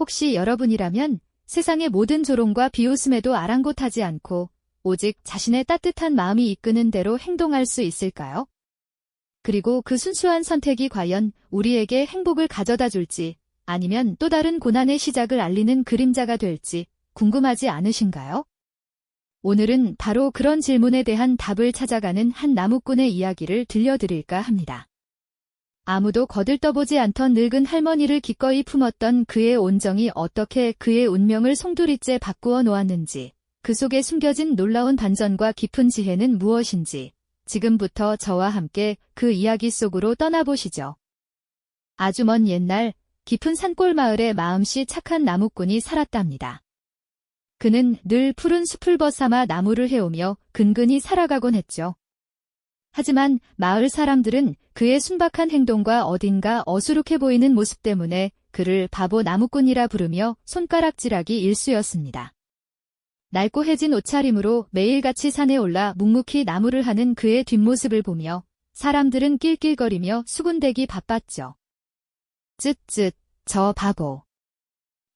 혹시 여러분이라면 세상의 모든 조롱과 비웃음에도 아랑곳하지 않고 오직 자신의 따뜻한 마음이 이끄는 대로 행동할 수 있을까요? 그리고 그 순수한 선택이 과연 우리에게 행복을 가져다 줄지 아니면 또 다른 고난의 시작을 알리는 그림자가 될지 궁금하지 않으신가요? 오늘은 바로 그런 질문에 대한 답을 찾아가는 한 나무꾼의 이야기를 들려드릴까 합니다. 아무도 거들떠보지 않던 늙은 할머니를 기꺼이 품었던 그의 온정이 어떻게 그의 운명을 송두리째 바꾸어 놓았는지, 그 속에 숨겨진 놀라운 반전과 깊은 지혜는 무엇인지, 지금부터 저와 함께 그 이야기 속으로 떠나보시죠. 아주 먼 옛날, 깊은 산골 마을에 마음씨 착한 나무꾼이 살았답니다. 그는 늘 푸른 숲을 벗삼아 나무를 해오며 근근히 살아가곤 했죠. 하지만 마을 사람들은 그의 순박한 행동과 어딘가 어수룩해 보이는 모습 때문에 그를 바보 나무꾼이라 부르며 손가락질하기 일쑤였습니다. 낡고해진 옷차림으로 매일같이 산에 올라 묵묵히 나무를 하는 그의 뒷모습을 보며 사람들은 낄낄거리며 수군대기 바빴죠. 쯧쯧, 저 바보.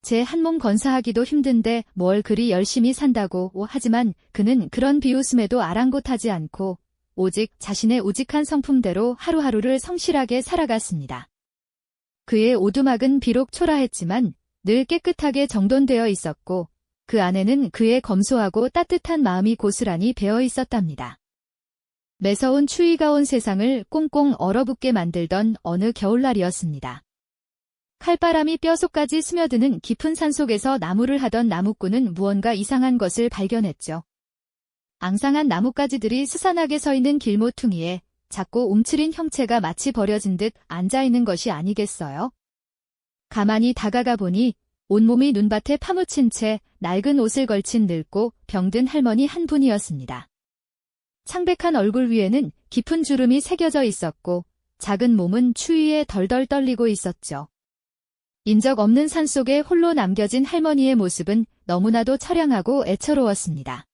제 한몸 건사하기도 힘든데 뭘 그리 열심히 산다고. 하지만 그는 그런 비웃음에도 아랑곳하지 않고 오직 자신의 우직한 성품대로 하루하루를 성실하게 살아갔습니다. 그의 오두막은 비록 초라했지만 늘 깨끗하게 정돈되어 있었고 그 안에는 그의 검소하고 따뜻한 마음이 고스란히 배어 있었답니다. 매서운 추위가 온 세상을 꽁꽁 얼어붙게 만들던 어느 겨울날이었습니다. 칼바람이 뼈속까지 스며드는 깊은 산속에서 나무를 하던 나무꾼은 무언가 이상한 것을 발견했죠. 앙상한 나뭇가지들이 스산하게 서 있는 길모퉁이에 작고 움츠린 형체가 마치 버려진 듯 앉아있는 것이 아니겠어요? 가만히 다가가 보니 온몸이 눈밭에 파묻힌 채 낡은 옷을 걸친 늙고 병든 할머니 한 분이었습니다. 창백한 얼굴 위에는 깊은 주름이 새겨져 있었고 작은 몸은 추위에 덜덜 떨리고 있었죠. 인적 없는 산속에 홀로 남겨진 할머니의 모습은 너무나도 처량하고 애처로웠습니다.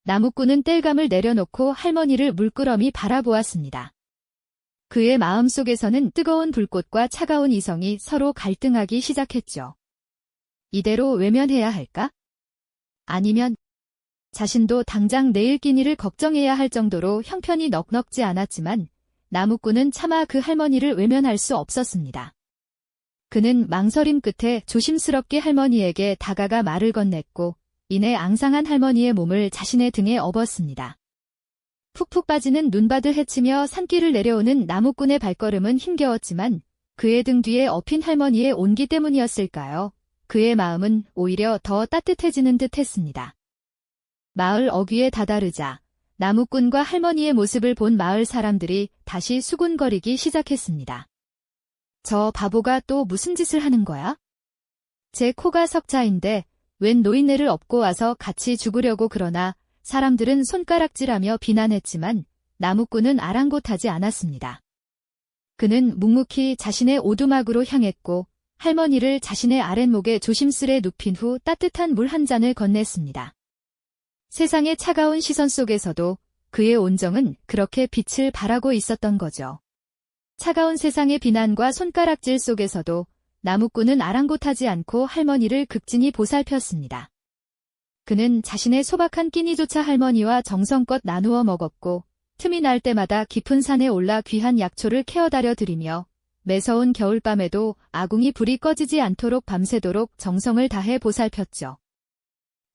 나무꾼은 땔감을 내려놓고 할머니를 물끄러미 바라보았습니다. 그의 마음속에서는 뜨거운 불꽃과 차가운 이성이 서로 갈등하기 시작했죠. 이대로 외면해야 할까? 아니면 자신도 당장 내일 끼니를 걱정해야 할 정도로 형편이 넉넉지 않았지만 나무꾼은 차마 그 할머니를 외면할 수 없었습니다. 그는 망설임 끝에 조심스럽게 할머니에게 다가가 말을 건넸고 이내 앙상한 할머니의 몸을 자신의 등에 업었습니다. 푹푹 빠지는 눈밭을 헤치며 산길을 내려오는 나무꾼의 발걸음은 힘겨웠지만 그의 등 뒤에 업힌 할머니의 온기 때문이었을까요? 그의 마음은 오히려 더 따뜻해지는 듯 했습니다. 마을 어귀에 다다르자 나무꾼과 할머니의 모습을 본 마을 사람들이 다시 수군거리기 시작했습니다. 저 바보가 또 무슨 짓을 하는 거야? 제 코가 석자인데 웬 노인네를 업고 와서 같이 죽으려고. 그러나 사람들은 손가락질하며 비난했지만 나무꾼은 아랑곳하지 않았습니다. 그는 묵묵히 자신의 오두막으로 향했고 할머니를 자신의 아랫목에 조심스레 눕힌 후 따뜻한 물 한 잔을 건넸습니다. 세상의 차가운 시선 속에서도 그의 온정은 그렇게 빛을 발하고 있었던 거죠. 차가운 세상의 비난과 손가락질 속에서도 나무꾼은 아랑곳하지 않고 할머니를 극진히 보살폈습니다. 그는 자신의 소박한 끼니조차 할머니와 정성껏 나누어 먹었고 틈이 날 때마다 깊은 산에 올라 귀한 약초를 캐어다려 드리며 매서운 겨울밤에도 아궁이 불이 꺼지지 않도록 밤새도록 정성을 다해 보살폈죠.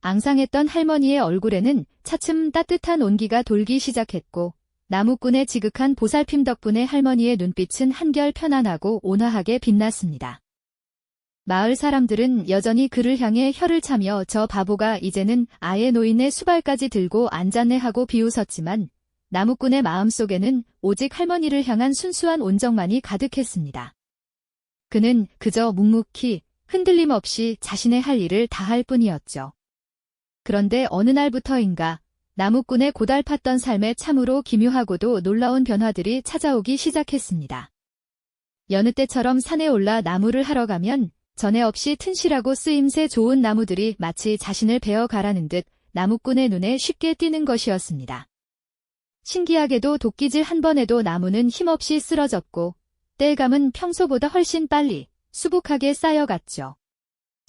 앙상했던 할머니의 얼굴에는 차츰 따뜻한 온기가 돌기 시작했고 나무꾼의 지극한 보살핌 덕분에 할머니의 눈빛은 한결 편안하고 온화하게 빛났습니다. 마을 사람들은 여전히 그를 향해 혀를 차며 저 바보가 이제는 아예 노인의 수발까지 들고 앉았네 하고 비웃었지만 나무꾼의 마음속에는 오직 할머니를 향한 순수한 온정만이 가득했습니다. 그는 그저 묵묵히 흔들림 없이 자신의 할 일을 다할 뿐이었죠. 그런데 어느 날부터인가 나무꾼의 고달팠던 삶에 참으로 기묘하고도 놀라운 변화들이 찾아오기 시작했습니다. 여느 때처럼 산에 올라 나무를 하러 가면 전에 없이 튼실하고 쓰임새 좋은 나무들이 마치 자신을 베어 가라는 듯 나무꾼의 눈에 쉽게 띄는 것이었습니다. 신기하게도 도끼질 한 번에도 나무는 힘없이 쓰러졌고 땔감은 평소보다 훨씬 빨리 수북하게 쌓여갔죠.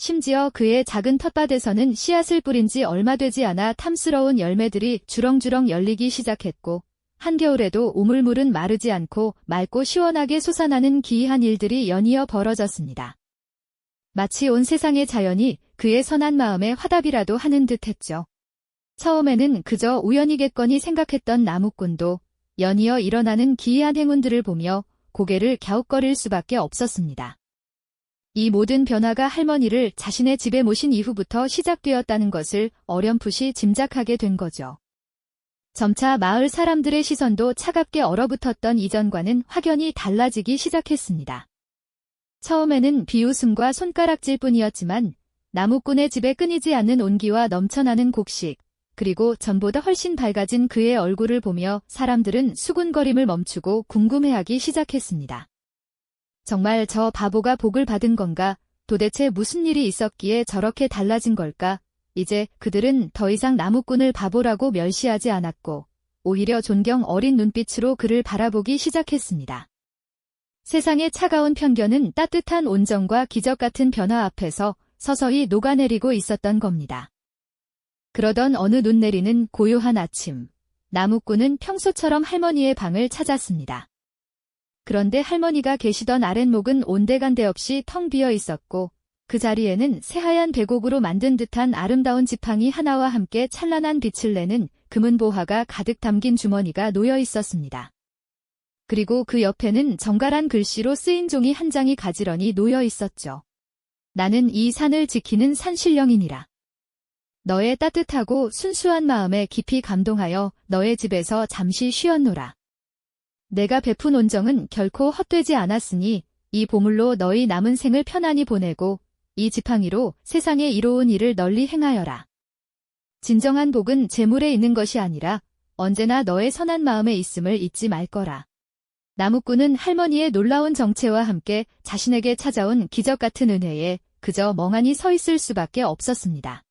심지어 그의 작은 텃밭에서는 씨앗을 뿌린 지 얼마 되지 않아 탐스러운 열매들이 주렁주렁 열리기 시작했고, 한겨울에도 우물물은 마르지 않고 맑고 시원하게 솟아나는 기이한 일들이 연이어 벌어졌습니다. 마치 온 세상의 자연이 그의 선한 마음에 화답이라도 하는 듯했죠. 처음에는 그저 우연이겠거니 생각했던 나무꾼도 연이어 일어나는 기이한 행운들을 보며 고개를 갸웃거릴 수밖에 없었습니다. 이 모든 변화가 할머니를 자신의 집에 모신 이후부터 시작되었다는 것을 어렴풋이 짐작하게 된 거죠. 점차 마을 사람들의 시선도 차갑게 얼어붙었던 이전과는 확연히 달라지기 시작했습니다. 처음에는 비웃음과 손가락질뿐이었지만 나무꾼의 집에 끊이지 않는 온기와 넘쳐나는 곡식, 그리고 전보다 훨씬 밝아진 그의 얼굴을 보며 사람들은 수군거림을 멈추고 궁금해하기 시작했습니다. 정말 저 바보가 복을 받은 건가? 도대체 무슨 일이 있었기에 저렇게 달라진 걸까? 이제 그들은 더 이상 나무꾼을 바보라고 멸시하지 않았고 오히려 존경 어린 눈빛으로 그를 바라보기 시작했습니다. 세상의 차가운 편견은 따뜻한 온정과 기적 같은 변화 앞에서 서서히 녹아내리고 있었던 겁니다. 그러던 어느 눈 내리는 고요한 아침, 나무꾼은 평소처럼 할머니의 방을 찾았습니다. 그런데 할머니가 계시던 아랫목은 온데간데 없이 텅 비어 있었고 그 자리에는 새하얀 백옥으로 만든 듯한 아름다운 지팡이 하나와 함께 찬란한 빛을 내는 금은 보화가 가득 담긴 주머니가 놓여 있었습니다. 그리고 그 옆에는 정갈한 글씨로 쓰인 종이 한 장이 가지런히 놓여 있었죠. 나는 이 산을 지키는 산신령이니라. 너의 따뜻하고 순수한 마음에 깊이 감동하여 너의 집에서 잠시 쉬었노라. 내가 베푼 온정은 결코 헛되지 않았으니 이 보물로 너희 남은 생을 편안히 보내고 이 지팡이로 세상에 이로운 일을 널리 행하여라. 진정한 복은 재물에 있는 것이 아니라 언제나 너의 선한 마음에 있음을 잊지 말 거라. 나무꾼은 할머니의 놀라운 정체와 함께 자신에게 찾아온 기적 같은 은혜에 그저 멍하니 서 있을 수밖에 없었습니다.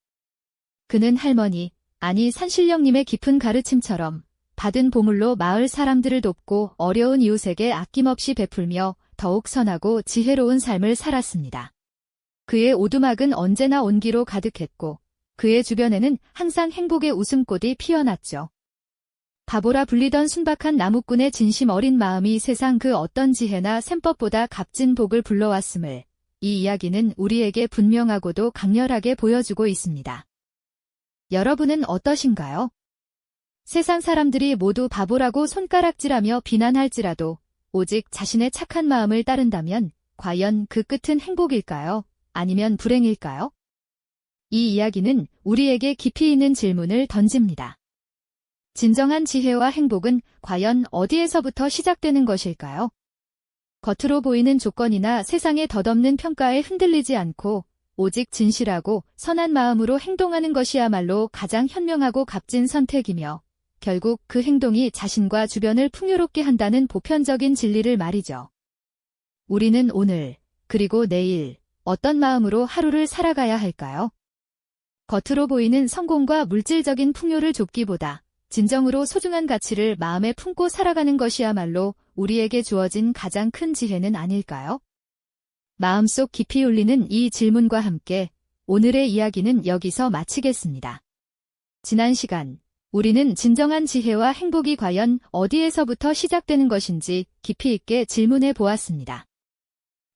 그는 할머니, 아니 산신령님의 깊은 가르침처럼 받은 보물로 마을 사람들을 돕고 어려운 이웃에게 아낌없이 베풀며 더욱 선하고 지혜로운 삶을 살았습니다. 그의 오두막은 언제나 온기로 가득했고 그의 주변에는 항상 행복의 웃음꽃이 피어났죠. 바보라 불리던 순박한 나무꾼의 진심 어린 마음이 세상 그 어떤 지혜나 셈법보다 값진 복을 불러왔음을 이 이야기는 우리에게 분명하고도 강렬하게 보여주고 있습니다. 여러분은 어떠신가요? 세상 사람들이 모두 바보라고 손가락질하며 비난할지라도 오직 자신의 착한 마음을 따른다면 과연 그 끝은 행복일까요? 아니면 불행일까요? 이 이야기는 우리에게 깊이 있는 질문을 던집니다. 진정한 지혜와 행복은 과연 어디에서부터 시작되는 것일까요? 겉으로 보이는 조건이나 세상의 덧없는 평가에 흔들리지 않고 오직 진실하고 선한 마음으로 행동하는 것이야말로 가장 현명하고 값진 선택이며 결국 그 행동이 자신과 주변을 풍요롭게 한다는 보편적인 진리를 말이죠. 우리는 오늘, 그리고 내일 어떤 마음으로 하루를 살아가야 할까요? 겉으로 보이는 성공과 물질적인 풍요를 좇기보다 진정으로 소중한 가치를 마음에 품고 살아가는 것이야말로 우리에게 주어진 가장 큰 지혜는 아닐까요? 마음속 깊이 울리는 이 질문과 함께 오늘의 이야기는 여기서 마치겠습니다. 지난 시간, 우리는 진정한 지혜와 행복이 과연 어디에서부터 시작되는 것인지 깊이 있게 질문해 보았습니다.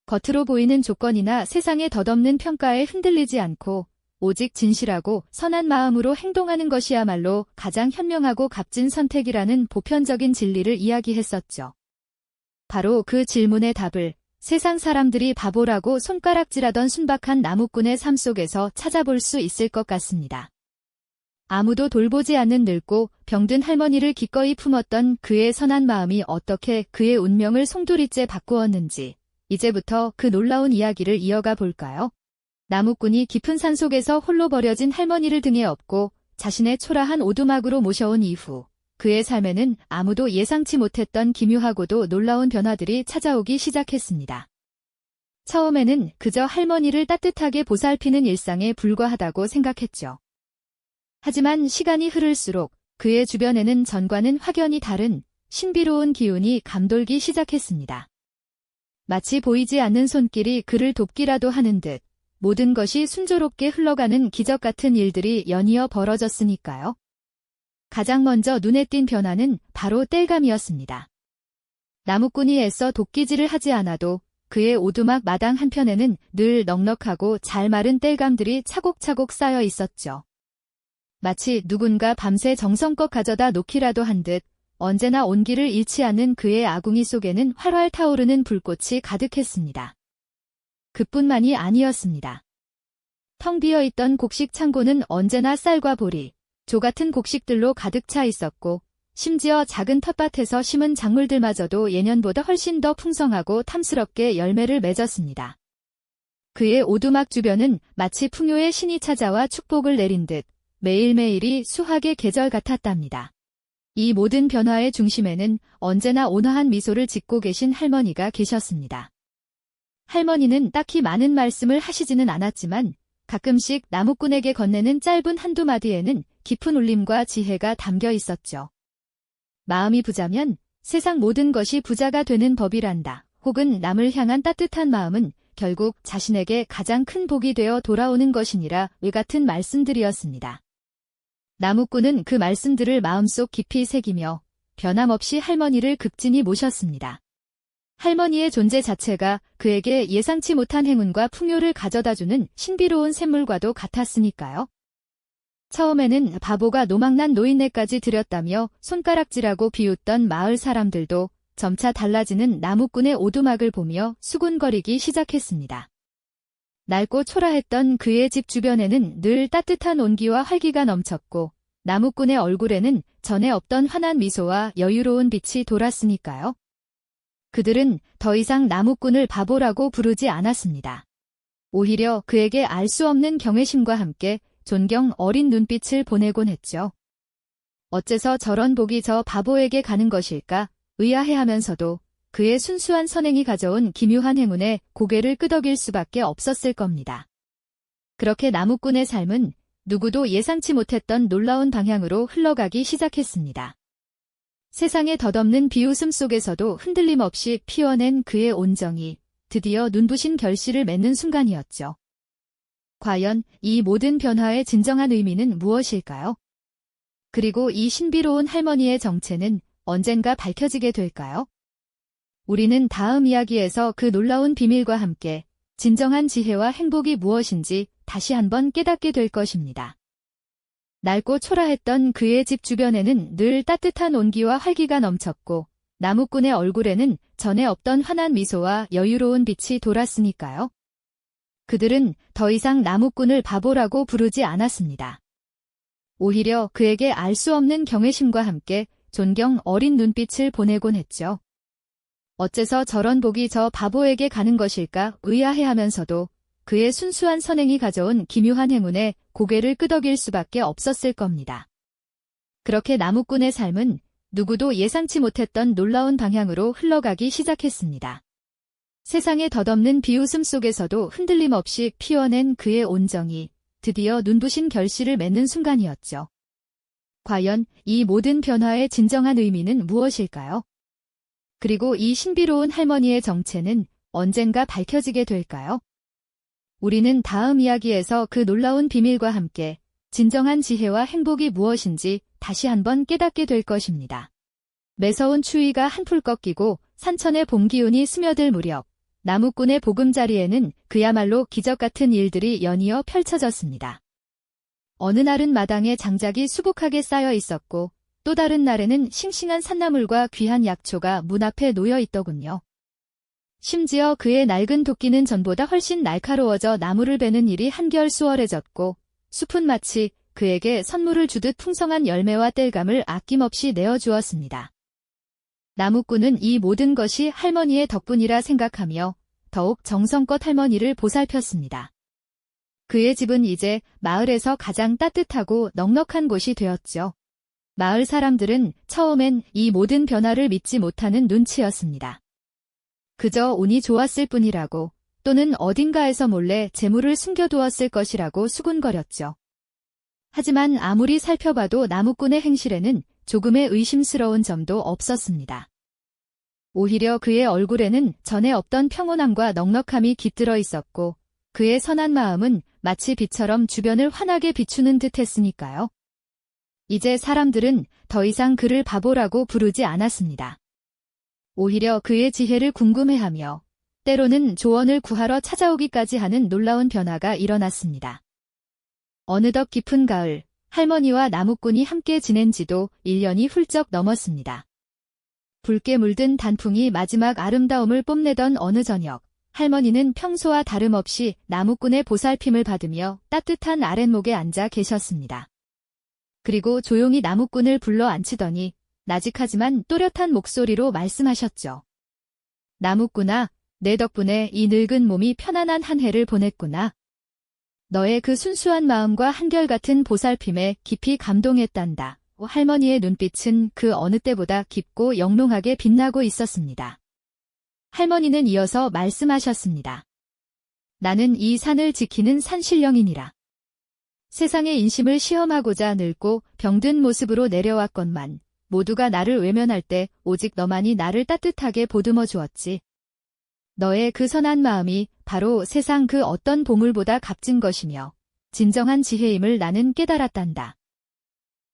겉으로 보이는 조건이나 세상의 덧없는 평가에 흔들리지 않고 오직 진실하고 선한 마음으로 행동하는 것이야말로 가장 현명하고 값진 선택이라는 보편적인 진리를 이야기했었죠. 바로 그 질문의 답을 세상 사람들이 바보라고 손가락질하던 순박한 나무꾼의 삶 속에서 찾아볼 수 있을 것 같습니다. 아무도 돌보지 않는 늙고 병든 할머니를 기꺼이 품었던 그의 선한 마음이 어떻게 그의 운명을 송두리째 바꾸었는지 이제부터 그 놀라운 이야기를 이어가 볼까요? 나무꾼이 깊은 산속에서 홀로 버려진 할머니를 등에 업고 자신의 초라한 오두막으로 모셔온 이후 그의 삶에는 아무도 예상치 못했던 기묘하고도 놀라운 변화들이 찾아오기 시작했습니다. 처음에는 그저 할머니를 따뜻하게 보살피는 일상에 불과하다고 생각했죠. 하지만 시간이 흐를수록 그의 주변에는 전과는 확연히 다른 신비로운 기운이 감돌기 시작했습니다. 마치 보이지 않는 손길이 그를 돕기라도 하는 듯 모든 것이 순조롭게 흘러가는 기적 같은 일들이 연이어 벌어졌으니까요. 가장 먼저 눈에 띈 변화는 바로 땔감이었습니다. 나무꾼이 애써 도끼질을 하지 않아도 그의 오두막 마당 한편에는 늘 넉넉하고 잘 마른 땔감들이 차곡차곡 쌓여 있었죠. 마치 누군가 밤새 정성껏 가져다 놓기라도 한 듯 언제나 온기를 잃지 않는 그의 아궁이 속에는 활활 타오르는 불꽃이 가득했습니다. 그뿐만이 아니었습니다. 텅 비어있던 곡식 창고는 언제나 쌀과 보리, 조 같은 곡식들로 가득 차 있었고 심지어 작은 텃밭에서 심은 작물들마저도 예년보다 훨씬 더 풍성하고 탐스럽게 열매를 맺었습니다. 그의 오두막 주변은 마치 풍요의 신이 찾아와 축복을 내린 듯 매일매일이 수학의 계절 같았답니다. 이 모든 변화의 중심에는 언제나 온화한 미소를 짓고 계신 할머니가 계셨습니다. 할머니는 딱히 많은 말씀을 하시지는 않았지만 가끔씩 나무꾼에게 건네는 짧은 한두 마디에는 깊은 울림과 지혜가 담겨 있었죠. 마음이 부자면 세상 모든 것이 부자가 되는 법이란다. 혹은 남을 향한 따뜻한 마음은 결국 자신에게 가장 큰 복이 되어 돌아오는 것이니라 위 같은 말씀들이었습니다. 나무꾼은 그 말씀들을 마음속 깊이 새기며 변함없이 할머니를 극진히 모셨습니다. 할머니의 존재 자체가 그에게 예상치 못한 행운과 풍요를 가져다주는 신비로운 샘물과도 같았으니까요. 처음에는 바보가 노망난 노인네까지 들였다며 손가락질하고 비웃던 마을 사람들도 점차 달라지는 나무꾼의 오두막을 보며 수군거리기 시작했습니다. 낡고 초라했던 그의 집 주변에는 늘 따뜻한 온기와 활기가 넘쳤고 나무꾼의 얼굴에는 전에 없던 환한 미소와 여유로운 빛이 돌았으니까요. 그들은 더 이상 나무꾼을 바보라고 부르지 않았습니다. 오히려 그에게 알 수 없는 경외심과 함께 존경 어린 눈빛을 보내곤 했죠. 어째서 저런 복이 저 바보에게 가는 것일까 의아해하면서도 그의 순수한 선행이 가져온 기묘한 행운에 고개를 끄덕일 수밖에 없었을 겁니다. 그렇게 나무꾼의 삶은 누구도 예상치 못했던 놀라운 방향으로 흘러가기 시작했습니다. 세상의 덧없는 비웃음 속에서도 흔들림 없이 피워낸 그의 온정이 드디어 눈부신 결실을 맺는 순간이었죠. 과연 이 모든 변화의 진정한 의미는 무엇일까요? 그리고 이 신비로운 할머니의 정체는 언젠가 밝혀지게 될까요? 우리는 다음 이야기에서 그 놀라운 비밀과 함께 진정한 지혜와 행복이 무엇인지 다시 한번 깨닫게 될 것입니다. 낡고 초라했던 그의 집 주변에는 늘 따뜻한 온기와 활기가 넘쳤고 나무꾼의 얼굴에는 전에 없던 환한 미소와 여유로운 빛이 돌았으니까요. 그들은 더 이상 나무꾼을 바보라고 부르지 않았습니다. 오히려 그에게 알 수 없는 경외심과 함께 존경 어린 눈빛을 보내곤 했죠. 어째서 저런 복이 저 바보에게 가는 것일까 의아해하면서도 그의 순수한 선행이 가져온 기묘한 행운에 고개를 끄덕일 수밖에 없었을 겁니다. 그렇게 나무꾼의 삶은 누구도 예상치 못했던 놀라운 방향으로 흘러가기 시작했습니다. 세상의 덧없는 비웃음 속에서도 흔들림 없이 피워낸 그의 온정이 드디어 눈부신 결실을 맺는 순간이었죠. 과연 이 모든 변화의 진정한 의미는 무엇일까요? 그리고 이 신비로운 할머니의 정체는 언젠가 밝혀지게 될까요? 우리는 다음 이야기에서 그 놀라운 비밀과 함께 진정한 지혜와 행복이 무엇인지 다시 한번 깨닫게 될 것입니다. 매서운 추위가 한풀 꺾이고 산천의 봄 기운이 스며들 무렵 나무꾼의 보금자리에는 그야말로 기적 같은 일들이 연이어 펼쳐졌습니다. 어느 날은 마당에 장작이 수북하게 쌓여 있었고 또 다른 날에는 싱싱한 산나물과 귀한 약초가 문 앞에 놓여 있더군요. 심지어 그의 낡은 도끼는 전보다 훨씬 날카로워져 나무를 베는 일이 한결 수월해졌고 숲은 마치 그에게 선물을 주듯 풍성한 열매와 땔감을 아낌없이 내어주었습니다. 나무꾼은 이 모든 것이 할머니의 덕분이라 생각하며 더욱 정성껏 할머니를 보살폈습니다. 그의 집은 이제 마을에서 가장 따뜻하고 넉넉한 곳이 되었죠. 마을 사람들은 처음엔 이 모든 변화를 믿지 못하는 눈치였습니다. 그저 운이 좋았을 뿐이라고 또는 어딘가에서 몰래 재물을 숨겨두었을 것이라고 수군거렸죠. 하지만 아무리 살펴봐도 나무꾼의 행실에는 조금의 의심스러운 점도 없었습니다. 오히려 그의 얼굴에는 전에 없던 평온함과 넉넉함이 깃들어 있었고 그의 선한 마음은 마치 빛처럼 주변을 환하게 비추는 듯 했으니까요. 이제 사람들은 더 이상 그를 바보라고 부르지 않았습니다. 오히려 그의 지혜를 궁금해하며 때로는 조언을 구하러 찾아오기까지 하는 놀라운 변화가 일어났습니다. 어느덧 깊은 가을, 할머니와 나무꾼이 함께 지낸 지도 1년이 훌쩍 넘었습니다. 붉게 물든 단풍이 마지막 아름다움을 뽐내던 어느 저녁, 할머니는 평소와 다름없이 나무꾼의 보살핌을 받으며 따뜻한 아랫목에 앉아 계셨습니다. 그리고 조용히 나무꾼을 불러 앉히더니 나직하지만 또렷한 목소리로 말씀하셨죠. 나무꾼아, 내 덕분에 이 늙은 몸이 편안한 한 해를 보냈구나. 너의 그 순수한 마음과 한결같은 보살핌에 깊이 감동했단다. 할머니의 눈빛은 그 어느 때보다 깊고 영롱하게 빛나고 있었습니다. 할머니는 이어서 말씀하셨습니다. 나는 이 산을 지키는 산신령이니라. 세상의 인심을 시험하고자 늙고 병든 모습으로 내려왔건만 모두가 나를 외면할 때 오직 너만이 나를 따뜻하게 보듬어 주었지. 너의 그 선한 마음이 바로 세상 그 어떤 보물보다 값진 것이며 진정한 지혜임을 나는 깨달았단다.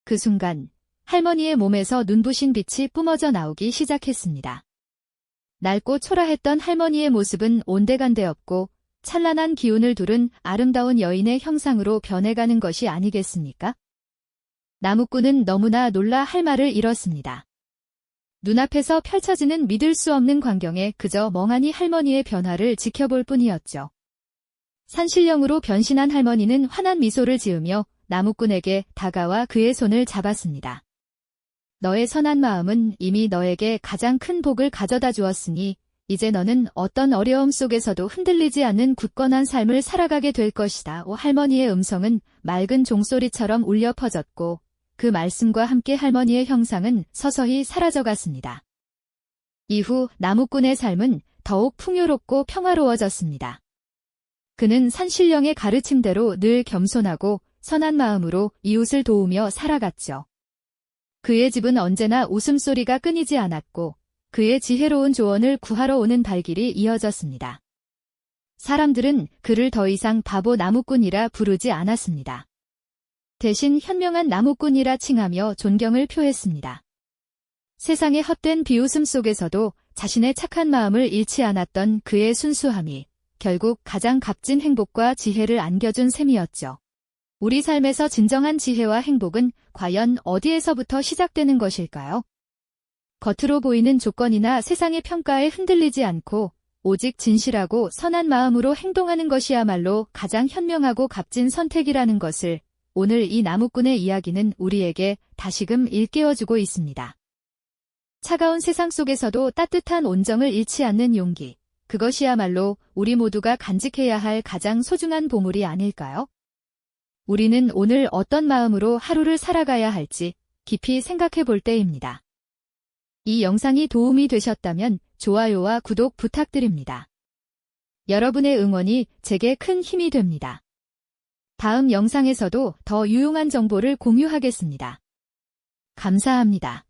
그 순간 할머니의 몸에서 눈부신 빛이 뿜어져 나오기 시작했습니다. 낡고 초라했던 할머니의 모습은 온데간데 없고 찬란한 기운을 두른 아름다운 여인의 형상으로 변해가는 것이 아니겠습니까? 나무꾼은 너무나 놀라 할 말을 잃었습니다. 눈앞에서 펼쳐지는 믿을 수 없는 광경에 그저 멍하니 할머니의 변화를 지켜볼 뿐이었죠. 산신령으로 변신한 할머니는 환한 미소를 지으며 나무꾼에게 다가와 그의 손을 잡았습니다. 너의 선한 마음은 이미 너에게 가장 큰 복을 가져다 주었으니 이제 너는 어떤 어려움 속에서도 흔들리지 않는 굳건한 삶을 살아가게 될 것이다. 할머니의 음성은 맑은 종소리처럼 울려 퍼졌고 그 말씀과 함께 할머니의 형상은 서서히 사라져갔습니다. 이후 나무꾼의 삶은 더욱 풍요롭고 평화로워졌습니다. 그는 산신령의 가르침대로 늘 겸손하고 선한 마음으로 이웃을 도우며 살아갔죠. 그의 집은 언제나 웃음소리가 끊이지 않았고 그의 지혜로운 조언을 구하러 오는 발길이 이어졌습니다. 사람들은 그를 더 이상 바보 나무꾼이라 부르지 않았습니다. 대신 현명한 나무꾼이라 칭하며 존경을 표했습니다. 세상의 헛된 비웃음 속에서도 자신의 착한 마음을 잃지 않았던 그의 순수함이 결국 가장 값진 행복과 지혜를 안겨준 셈이었죠. 우리 삶에서 진정한 지혜와 행복은 과연 어디에서부터 시작되는 것일까요? 겉으로 보이는 조건이나 세상의 평가에 흔들리지 않고 오직 진실하고 선한 마음으로 행동하는 것이야말로 가장 현명하고 값진 선택이라는 것을 오늘 이 나무꾼의 이야기는 우리에게 다시금 일깨워주고 있습니다. 차가운 세상 속에서도 따뜻한 온정을 잃지 않는 용기, 그것이야말로 우리 모두가 간직해야 할 가장 소중한 보물이 아닐까요? 우리는 오늘 어떤 마음으로 하루를 살아가야 할지 깊이 생각해 볼 때입니다. 이 영상이 도움이 되셨다면 좋아요와 구독 부탁드립니다. 여러분의 응원이 제게 큰 힘이 됩니다. 다음 영상에서도 더 유용한 정보를 공유하겠습니다. 감사합니다.